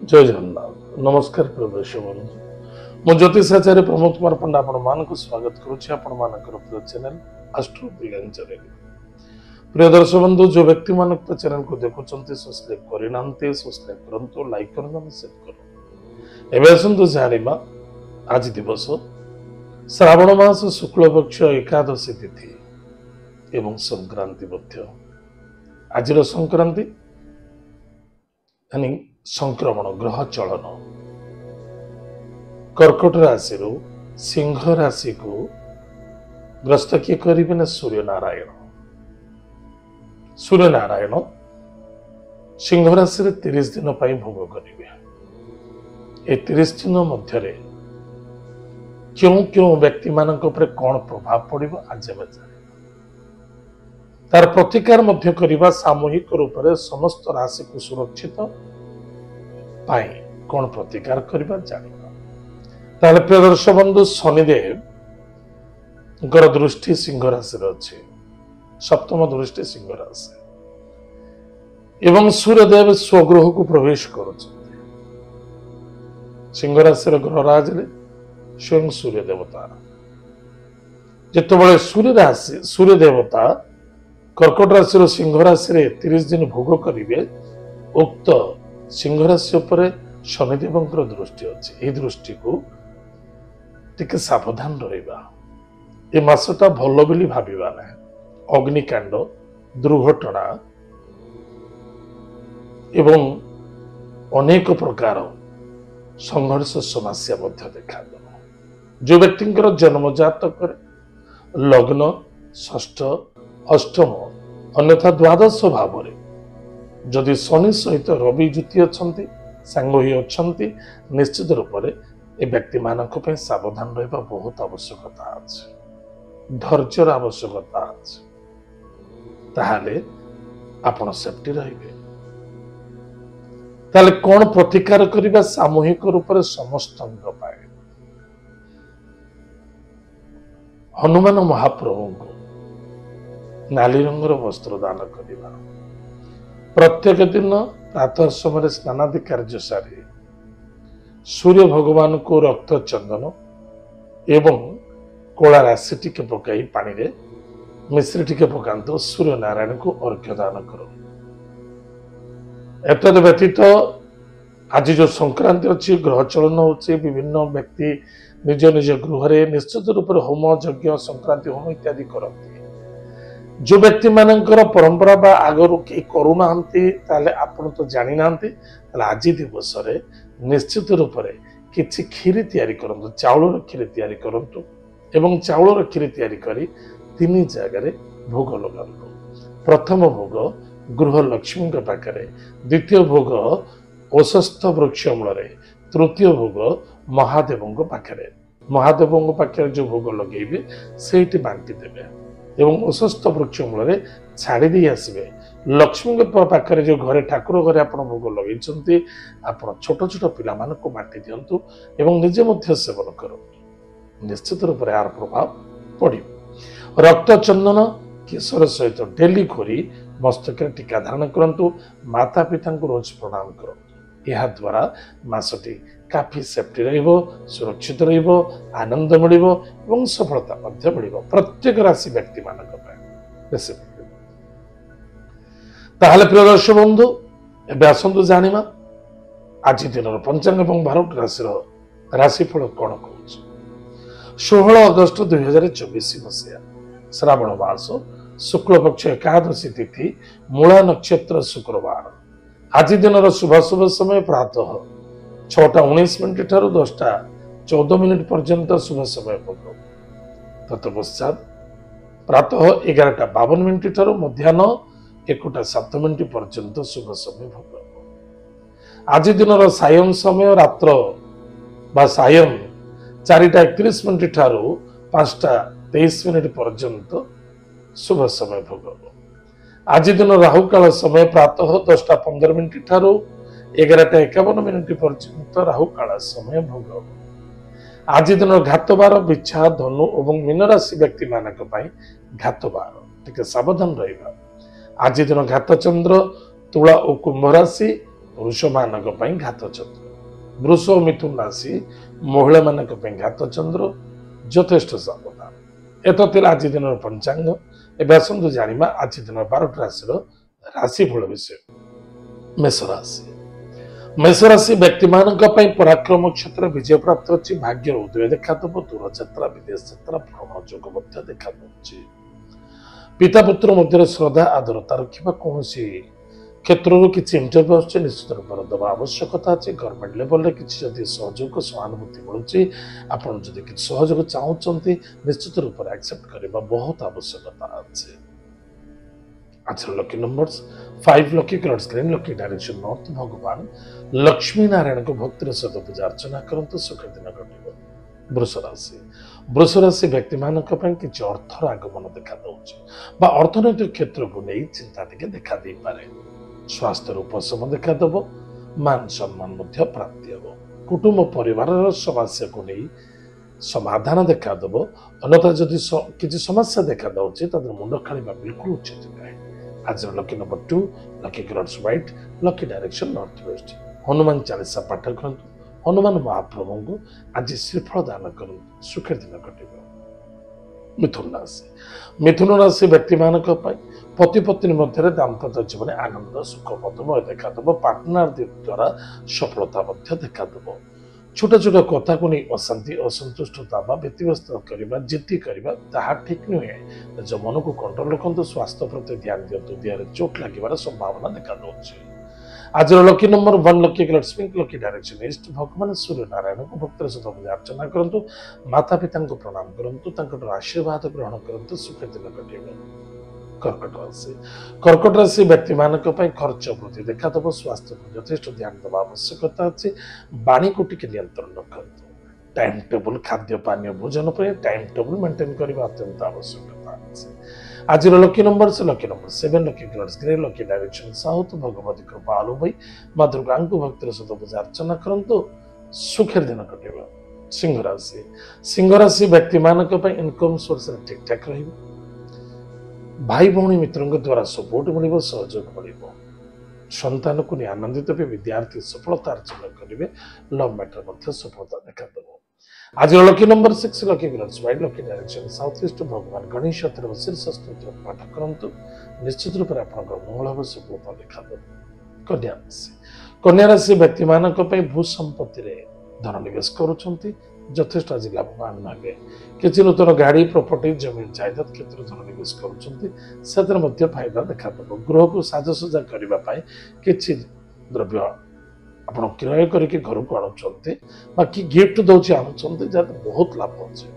जय जगन्नाथ नमस्कार प्रिय दर्शक बंधु मु ज्योतिषाचार्य प्रमोद कुमार पंडा आपण स्वागत करुच्ची आपण प्रिय चैनल एस्ट्रो बिलिंग प्रिय दर्शक बंधु जो व्यक्ति मान चैनल को देखुं सब्सक्राइब करना सब्सक्राइब करूँ लाइक करूँ शेयर करूँ एवं आसतु जाना आज दिवस श्रावण मास शुक्ल पक्ष एकादशी तिथि एवं संक्रांति मध्य आज संक्रांति यानी संक्रमण ग्रह चलन कर्कट राशि सिंह राशि को ग्रस्त किए करेंगे ना सूर्य नारायण सिंह राशि 30 दिन भोग करेंगे। ये 30 दिन मध्य क्यों क्यों व्यक्ति मान कौन प्रभाव पड़ो आज तार प्रतिकार मध्य करने सामूहिक रूप से समस्त राशि को सुरक्षित पाई कौन प्रतिकार करबा जानिबा ताले प्रिय दर्शक बंधु शनिदेव गर दृष्टि सिंह राशि अच्छे सप्तम दृष्टि सिंह राशि एवं सूर्यदेव स्वगृह को प्रवेश कर सिंह राशि ग्रहराज स्वयं सूर्य देवता जिते सूर्य देवता कर्कट राशि सिंह राशि 30 दिन भोग करेंगे उक्त सिंह राशि शनिदेव दृष्टि अच्छी ये दृष्टि को टिके सावधान रहा ये मासटा भल बोली भाविबा ना अग्निकांड दुर्घटना एवं अनेक प्रकार संघर्ष समस्या देखा जो व्यक्ति जन्म जातक लग्न षष्ठ अष्टम अन्यथा द्वादश भाव जदि शनि सहित रवि जुति अच्छा सांग ही अच्छा निश्चित रूप से व्यक्ति मानक सावधान रहा बहुत आवश्यकता अच्छे धैर्यर आवश्यकता अच्छे ताहले आपण सेफ्टी रहिबे ताले कौन प्रतिकार करिबा सामूहिक रूप से समस्त पाए हनुमान महाप्रभु को नाली रंगर वस्त्र दान करवा प्रत्येक दिन प्रातः समय स्नानादि कार्य सारी सूर्य भगवान को रक्त चंदन एवं कोला राशि टिके पकाई पानी रे मिश्री टिके पकांतो सूर्य नारायण को अर्घ्य दान करो। एतद व्यतीत आज जो संक्रांति अच्छी ग्रह चलन होची विभिन्न व्यक्ति निज निज गृह निश्चित रूप से होम यज्ञ संक्रांति होम इत्यादि करती जो व्यक्ति मानकर परंपरा बा आगरू के करूना आपण तो जानी ना आज दिवस निश्चित रूप से किसी खीरी तैयारी करंतु चाउलर खीरी तैयारी करंतु एवं चाउलर खीरी तैयारी करी 3 जगह भोग लगांतु। प्रथम भोग गृह लक्ष्मी पाखरे द्वितीय भोग औषस्थ वृक्ष मूल तृतीय भोग महादेव पाखरे जो भोग लगे से बांटी देवे एवं औषस्थ वृक्ष मूल छाड़ी दे आसवे लक्ष्मी पाखे जो घरे ठाकुर घरे आप भोग लगे आप छोट छोट पिला को बांटी दिंतु एवं निजे मध्य सेवन करो निश्चित रूप से यार प्रभाव पड़ो। रक्त चंदन केशर सहित डेली घोरी मस्तक टीका धारण करूँ माता पिता को रोज प्रणाम करूँ यह द्वारा मासटी काफी सेफ्टी सुरक्षित आनंद मिल सफलता मिल प्रत्येक राशि व्यक्ति मानक ताहले प्रिय दर्शक बंधु एवं आसतु जाना आज दिन पंचांग और 12 राशि राशिफल कौन कह 16 अगस्त 2024 मसीहा श्रावण मास शुक्ल पक्ष एकादशी तिथि मूला नक्षत्र शुक्रवार आज दिन शुभ समय प्रातः 6:19 ठारू 10:14 पर्यंत शुभ समय भोग तत्पश्चात प्रातः 11:52 ठारू मध्याह्न 1:07 पर्यंत शुभ समय भोग आज दिन सायं समय रात्र बा सायं 4:31 ठारू 5:23 पर्यंत शुभ समय भोग आज दिन राहुकाल समय प्रातः 10:15 ठारू 11:51 पर्यंत राहुकाल समय भोग आज दिन घातबार बिछा धनु और मीन राशि व्यक्ति मानक घातबार टिके सावधान रहा आज दिन घात चंद्र तुला और कुंभ राशि पुरुष मानक घात चंद्र वृष और मिथुन राशि महिला मानक घात चंद्र यथेष्ट सावधान एत आज दिन पंचांग एवं आसतु जाना आज दिन 12 राशि राशिफल विषय मेष राशि व्यक्ति मानक पराक्रम क्षेत्र विजय प्राप्त अच्छी भाग्य उदय देखा दूर यात्रा विदेश यात्रा भ्रमण जोग देखा पिता पुत्र मध्य श्रद्धा आदरता रखा कौन क्षेत्र किसी इंटरव्यू आस निश्चित रूप से दवा आवश्यकता अच्छी गवर्नमेंट लेवल किसी सहयोग सहानुभूति मिलूँ आपड़ जदि कि सहयोग चाहते निश्चित रूप से एक्सेप्ट करने बहुत आवश्यकता अच्छे आज lucky numbers 5 lucky colours green lucky direction north भगवान लक्ष्मी नारायण को भक्तिर सहित पूजा अर्चना करंतु सुख दिन घटिब वृष राशि व्यक्ति मानक किसी अर्थर आगमन देखा बा अर्थनैतिक क्षेत्र को नहीं चिंता टिके देखा दे पारे स्वास्थ्य उपशम देखा दब मान सम्मान प्राप्ति हम कुटुंब परिवार समस्या को नहीं समाधान देखा दब अन्यथा जदि किसी समस्या देखा दूसरी मुंड खाली बिल्कुल उचित नहीं आज lucky number 2 lucky colours white lucky direction north waste Hanuman Chalisa पाठ करंतु हनुमान महाप्रभु को आज श्रीफल दान करंतु सुखर दिन घटिब मिथुन राशि व्यक्ति मानक पति पत्नी मध्य दाम्पत्य जीवन आनंद सुख मधुमय देखा पार्टनर द्वारा सफलता देखा छोट छोट कथा को नहीं अशांति असंतुष्टता व्यतिव्यस्त करवा जिद्दी करवा ताहा ठीक नुहे निज मन को कंट्रोल रखु स्वास्थ्य प्रति ध्यान दिंतु देह चोट लगे संभावना देखा आज lucky number 1 lucky colours pink lucky direction east भगवान सूर्य नारायण को भक्तर सहित पूजा अर्चना करंतु माता पिता को प्रणाम करंतु आशीर्वाद ग्रहण करंतु सुख दिन घटिब कर्कट राशि व्यक्ति मानक खर्च वृद्धि देखा दब स्वास्थ्य को यथेष्ट ध्यान देवा आवश्यकता अच्छी वाणी को टिके नियंत्रण रखु टाइम टेबल खाद्य पानीय भोजन पर टाइम टेबल मेंटेन करने अत्यंत आवश्यकता अच्छी आज lucky number 7 lucky colours grey lucky direction south Bhagwati कृपा आलू भाई माँ दुर्गा को भक्तिर सहित पूजा अर्चना करंतु सुखर दिन घटिब सिंह राशि व्यक्ति मानक इनकम सोर्स ठीक ठाक रही भाई भौणी मित्रों द्वारा सपोर्ट मिल सहयोग मिल संतान को नहीं आनंदित भी विद्यार्थी सफलता अर्जन करेंगे लव मैटर सफलता देखा दब आज lucky number 6 lucky colours white lucky direction south east भगवान गणेश शीर्ष स्तोत्र पाठ करंतु निश्चित रूप से आपंकर मंगल सफलता देखा दब कन्या राशि व्यक्ति मानक भू संपत्ति धन निवेश करुँच यथेष्ट आज लाभवान हे किसी नूतन गाड़ी प्रॉपर्टी जमीन जायदाद क्षेत्र धन निवेश करुँच फायदा देखा दब गृह को साजसजा करने किसी द्रव्य आप क्रय करके घर को आणुंट बाकी गिफ्ट दौर आणुंट जहाँ बहुत लाभ अच्छे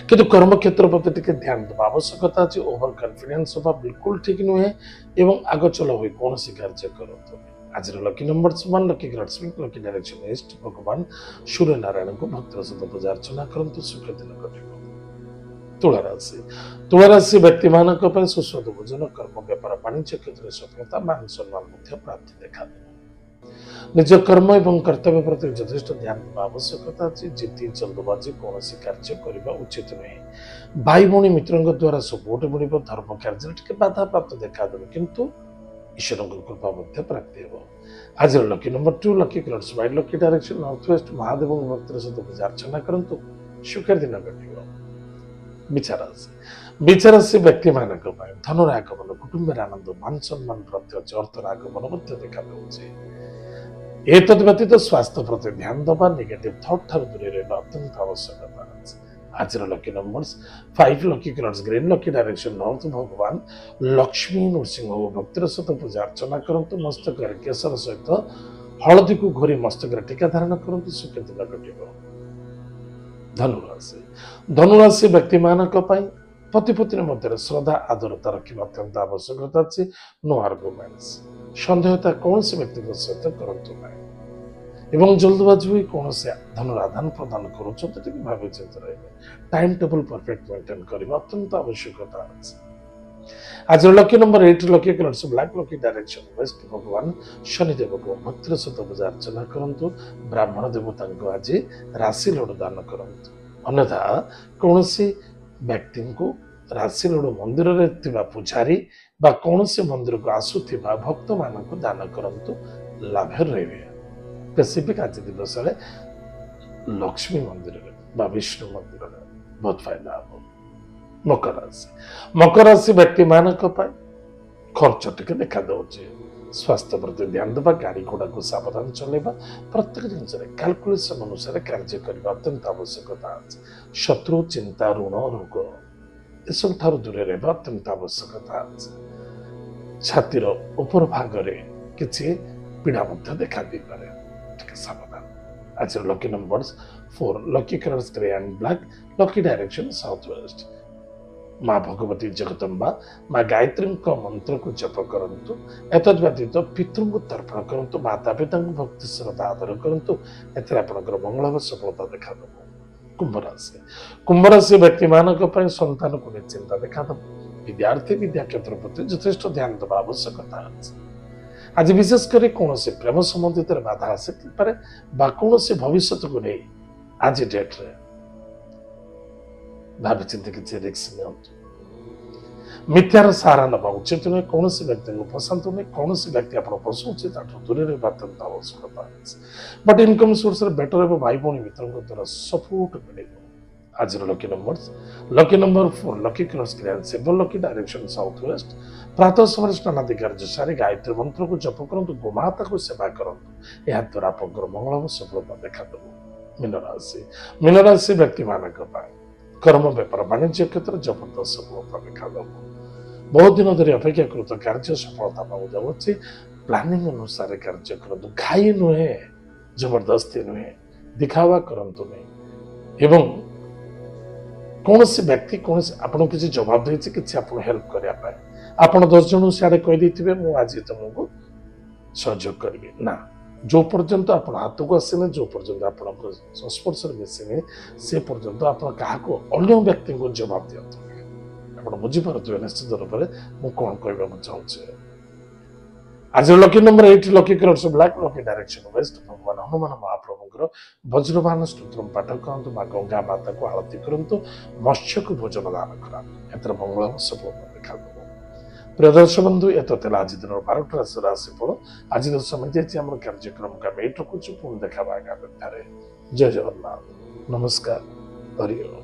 किंतु कर्म क्षेत्र प्रति ध्यान देवा आवश्यकता अच्छी ओवर कॉन्फिडेंस होगा बिल्कुल ठीक नुहे एवं आग चल हुई कौन कार्य करूँ आज lucky number 1 lucky colours pink lucky direction east भगवान सूर्य नारायण को भक्तर सहित पूजा अर्चना करंतु सुख दिन घटिब तुला राशि व्यक्ति मानक सुस्वादु भोजन कर्म व्यापार वाणिज्य क्षेत्र सफलता मान सम्मान प्राप्ति देखा निज कर्म एवं कर्तव्य प्रति यथेष्ट ध्यान देवा आवश्यकता अच्छी जिद्दी जल्दबाजी कौन कार्य करने उचित नुहे भाई भौणी मित्रों द्वारा सपोर्ट मिल धर्म कार्य बाधा प्राप्त देखा देवे किंतु ईश्वर कृपा प्राप्ति हो आज lucky number 2 lucky colours white lucky direction north west Mahadev भक्तर सहित पूजा अर्चना करंतु सुखर दिन घटिब विचारासी व्यक्ति मानक धनर आगमन कुटुंब आनंद मान सम्मान प्राप्ति अच्छे अर्थर आगमन देखा व्यतीत स्वास्थ्य प्रति ध्यान दबा नेगेटिव थॉट ठार दूर रहा अत्यंत आवश्यकता आज lucky numbers 5 lucky colours green lucky direction north भगवान लक्ष्मी नृसिंह भक्तिर सहित पूजा अर्चना करंतु मस्तक केसर सहित हलदी को घोरी मस्तक टीका धारण करंतु सुख दिन घटिब धनुराशि व्यक्ति मानक पति पत्नी मध्य श्रद्धा आदरता रखा अत्यंत आवश्यकता अच्छी नो आर्गुमेंट्स सन्देहता कौन व्यक्ति सहित करंतु नहीं एवं जल्दबाजी हुई कौन धनर आदान प्रदान करुँच भावी चिंत रहे टाइम टेबल परफेक्ट मेंटेन करने अत्यंत आवश्यकता अच्छी आज lucky number 8 lucky colours black lucky direction waste भगवान शनिदेव को भक्तिर सहित पूजा अर्चना करंतु ब्राह्मण देवता को आज राशि लड्डू दान करंतु अन्यथा कौन व्यक्ति को राशि लड्डू मंदिर में पुजारी बा कौन से मंदिर को आसुथिबा भक्त मानक दान करंतु लाभ रहिबे। स्पेसिफिक आज दिवस लक्ष्मी मंदिर बा विष्णु मंदिर बहुत फायदा हो। मकर राशि व्यक्ति मानक खर्च टिके देखा दौचे। स्वास्थ्य प्रति ध्यान देवा, गाड़ी घोड़ा को सावधान चलेबा, प्रत्येक जिनस कैलकुलेशन अनुसार कार्य करने अत्यंत आवश्यकता अछि। शत्रु, चिंता, ऋण, रोग एसब ठार दूर रहा अत्यंत आवश्यकता अछि। छातीर ऊपर भाग में किसी पीड़ा देखा दे पारे, टिके सावधान। आज lucky numbers 4, lucky colours grey and black, lucky direction south west. माँ भगवती जगदम्बा माँ गायत्री मंत्र को जप करंतु। एतद व्यतीत पितृ को तर्पण करंतु, माता पिता को भक्ति श्रद्धा आदर करंतु। एथरे आपनकर मंगल व सफलता देखा दब। कुंभ राशि व्यक्ति मानक पय संतान को चिंता देखा दब। विद्यार्थी विद्या क्षेत्र प्रति यथेष्ट ध्यान देवा आवश्यकता अछि। आज विशेषकर कौन से प्रेम संबंधित बाधा आसी पारे बा कौन से भविष्य को नहीं आज डेट रे भावी चिंता किसी रिस्क नहीं। मिथ्यार सहारा नवा उचित नुहे। कौन से व्यक्ति को फसातु नहीं। कौन से व्यक्ति आप फसाऊे दूर रहा अत्यंत आवश्यकता। बट इनकम सोर्स बेटर है। भाई भाई मित्रों द्वारा सपोर्ट मिले। आज lucky number 4, lucky colours grey and silver, lucky direction south west. प्रातः समय स्नान आदि कार्य सारी गायत्री मंत्र को जप करंतु, गोमाता को सेवा करंतु। यह द्वारा आपंकर मंगल व सफलता देखा दब। मीन राशि व्यक्ति मानक कर्म व्यापार वाणिज्य क्षेत्र जबरदस्त सफलता देखा दब। बहुत दिन धरी अपेक्षाकृत कार्य सफलता पाऊ जाऊँगी। प्लानिंग अनुसार कार्य करंतु। घाई नुहे, जबरदस्ती नुहे, दिखावा करंतु नहीं। एवं कौन से व्यक्ति कौन से आपन किसी जवाब देछि किछि आपन हेल्प करिया पाए, आपन 10 जन सियाडे कहि दैथिबे मु आज तुमको सहयोग करबी ना। जो पर्यंत आपण हाथ को आसने, जो पर्यंत आपण संस्पर्श मिसने, से पर्यंत आपण क्या अन्य व्यक्ति को जवाब दियंतु। आप बुझीपारे निश्चित रूप से मुझे कौन कहना चाहूँगी। आज lucky number 8, lucky colours black, lucky direction waste. भगवान हनुमान महाप्रभुଙ୍କର वज्रवाहन स्तोत्र पाठ करंतु। माँ गंगा माता को आरती करंतु। मत्स्य को भोजन दान करंतु। एतर मंगल सफलता देखा दब। प्रिय दर्शक बंधु, ये तो आज दिन 12टा राशिफल। आज समय जाइए आम कार्यक्रम का मेट रखुचु। पुणी देखा आगामी। जय जगन्नाथ, नमस्कार, हरि ओम।